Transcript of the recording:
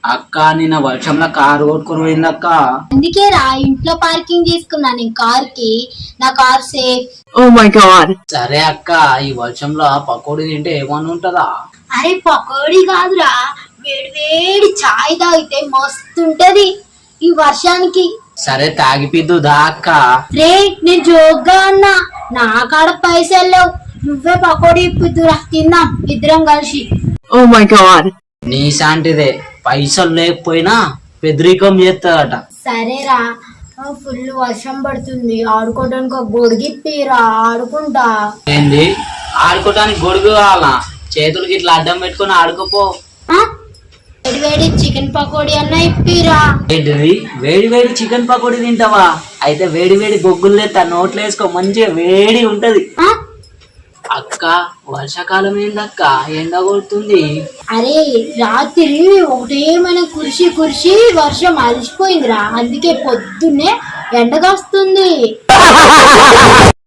అక్క నిన్న వర్షంలో కారు కొట్టుకుని పోయింది అక్క. అందుకే రా ఇంట్లో పార్కింగ్ చేసుకున్నా నేను కార్ కి. నా car safe. Oh my god. సరే అక్క, ఈ వర్షంలో పకోడీ తింటే ఏమని ఉంటదా? అరే పకోడీ కాదురా, వేడి వేడి చాయ్ తాగితే మస్తు ఉంటది ఈ వర్షానికి. సరే తాగిపిద్దు దా అక్క. రే నేను జోక్గా అన్నా, నా కాడ పైసలు లేవు, నువ్వే పకోడీ ఇప్పిద్దురా, తిందాం ఇద్దరం కలిసి. Oh my god. నీ శాంటిదే, పైసలు లేకపోయినా పెద్దరికం చేస్తారట. సరేరా, ఫుల్ వర్షం పడుతుంది, ఆడుకోవడానికి ఒక గొడుగిప్పిరా, ఆడుకుంటా. ఏంది ఆడుకోవడానికి గొడుగు కావాలా? చేతులకి ఇట్లా అడ్డం పెట్టుకుని ఆడుకోపో. వేడి వేడి చికెన్ పకోడీ అన్న ఇప్పిరా. ఏంటిది వేడి వేడి చికెన్ పకోడీ తింటావా? అయితే వేడి వేడి గొగ్గులు తెస్తా, నోట్లో వేసుకో, మంచిగా వేడి ఉంటది. అక్క వర్షాకాలం ఏందక్క, ఎండ కొడుతుంది. అరే రాత్రి ఒకటేమైనా కురిసి కురిసి వర్షం అలసిపోయిందిరా, అందుకే పొద్దున్నే ఎండగాస్తుంది.